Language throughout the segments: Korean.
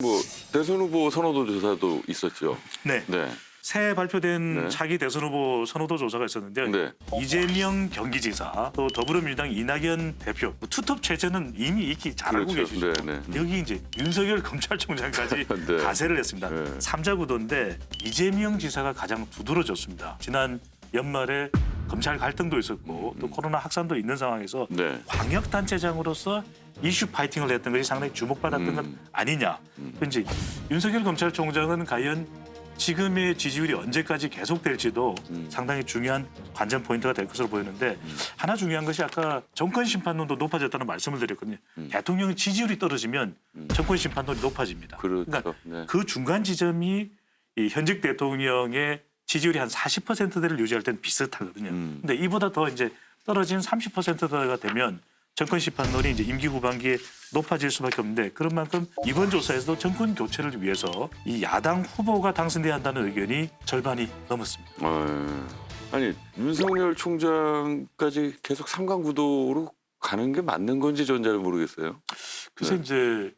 뭐 대선 후보 선호도 조사도 있었죠. 네. 네. 새해 발표된 네. 차기 대선 후보 선호도 조사가 있었는데요. 네. 이재명 경기지사, 또 더불어민주당 이낙연 대표, 투톱 체제는 이미 익히 잘 알고 그렇죠. 계시죠. 네, 네. 여기 이제 윤석열 검찰총장까지 네. 가세를 했습니다. 네. 삼자 구도인데 이재명 지사가 가장 두드러졌습니다. 지난 연말에 검찰 갈등도 있었고 또 코로나 확산도 있는 상황에서 네. 광역단체장으로서 이슈 파이팅을 했던 것이 상당히 주목받았던 것 아니냐. 이제 윤석열 검찰총장은 과연 지금의 지지율이 언제까지 계속될지도 상당히 중요한 관전 포인트가 될 것으로 보이는데 하나 중요한 것이 아까 정권 심판론도 높아졌다는 말씀을 드렸거든요. 대통령 지지율이 떨어지면 정권 심판론이 높아집니다. 그렇죠. 그러니까 네. 그 중간 지점이 이 현직 대통령의 지지율이 한 40%대를 유지할 때는 비슷하거든요. 근데 이보다 더 이제 떨어진 30%대가 되면 정권 심판론이 이제 임기 후반기에 높아질 수밖에 없는데 그런 만큼 이번 조사에서도 정권 교체를 위해서 이 야당 후보가 당선돼야 한다는 의견이 절반이 넘었습니다. 아니 윤석열 총장까지 계속 삼강구도로 가는 게 맞는 건지 전 잘 모르겠어요. 그래서 네. 이제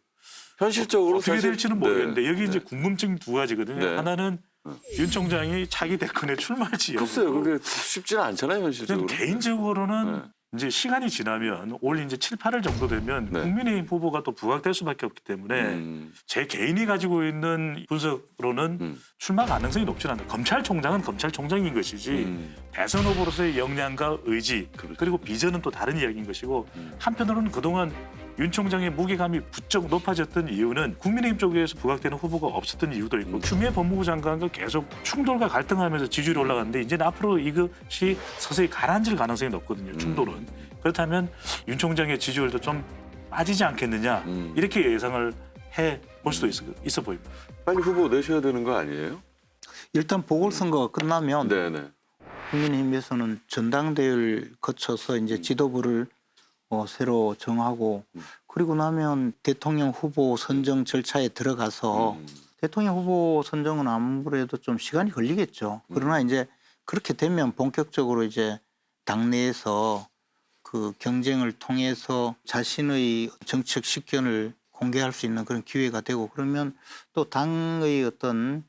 현실적으로 어떻게 사실- 될지는 모르겠는데 여기 이제 네. 궁금증 두 가지거든요. 네. 하나는 윤 총장이 차기 대권에 출마할지 글쎄요, 그게 쉽지는 않잖아요, 현실적으로. 저는 개인적으로는 네. 이제 시간이 지나면 올 이제 7, 8월 정도 되면 네. 국민의힘 후보가 또 부각될 수밖에 없기 때문에 제 개인이 가지고 있는 분석으로는 출마 가능성이 높지는 않아요. 검찰총장은 검찰총장인 것이지 대선 후보로서의 역량과 의지 그렇죠. 그리고 비전은 또 다른 이야기인 것이고 한편으로는 그동안 윤 총장의 무게감이 부쩍 높아졌던 이유는 국민의힘 쪽에서 부각되는 후보가 없었던 이유도 있고 추미애 법무부 장관과 계속 충돌과 갈등하면서 지지율이 올라갔는데 이제는 앞으로 이것이 서서히 가라앉을 가능성이 높거든요. 충돌은. 그렇다면 윤 총장의 지지율도 좀 빠지지 않겠느냐 이렇게 예상을 해볼 수도 있어 보입니다. 빨리 후보 내셔야 되는 거 아니에요? 일단 보궐선거가 끝나면 네네. 국민의힘에서는 전당대회를 거쳐서 이제 지도부를 새로 정하고 그리고 나면 대통령 후보 선정 절차에 들어가서 대통령 후보 선정은 아무래도 좀 시간이 걸리겠죠. 그러나 이제 그렇게 되면 본격적으로 이제 당내에서 그 경쟁을 통해서 자신의 정책 식견을 공개할 수 있는 그런 기회가 되고 그러면 또 당의 어떤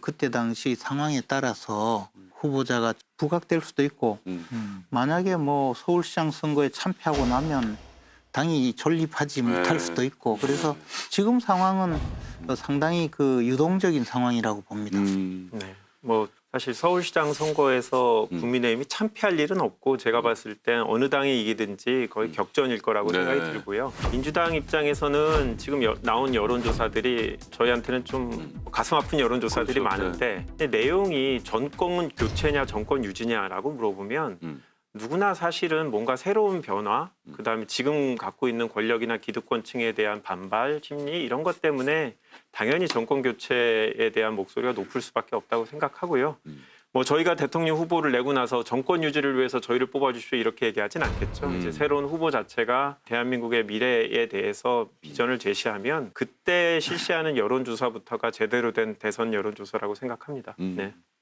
그때 당시 상황에 따라서 후보자가 부각될 수도 있고 만약에 뭐 서울시장 선거에 참패하고 나면 당이 존립하지 못할 수도 있고 그래서 지금 상황은 상당히 그 유동적인 상황이라고 봅니다. 네. 뭐 사실 서울시장 선거에서 국민의힘이 참패할 일은 없고 제가 봤을 땐 어느 당이 이기든지 거의 격전일 거라고 네. 생각이 들고요. 민주당 입장에서는 지금 나온 여론조사들이 저희한테는 좀 가슴 아픈 여론조사들이 그렇죠. 많은데 내용이 정권 교체냐 정권 유지냐라고 물어보면 누구나 사실은 뭔가 새로운 변화, 그다음에 지금 갖고 있는 권력이나 기득권층에 대한 반발 심리 이런 것 때문에 당연히 정권 교체에 대한 목소리가 높을 수밖에 없다고 생각하고요. 뭐 저희가 대통령 후보를 내고 나서 정권 유지를 위해서 저희를 뽑아주십시오 이렇게 얘기하진 않겠죠. 이제 새로운 후보 자체가 대한민국의 미래에 대해서 비전을 제시하면 그때 실시하는 여론조사부터가 제대로 된 대선 여론조사라고 생각합니다. 네.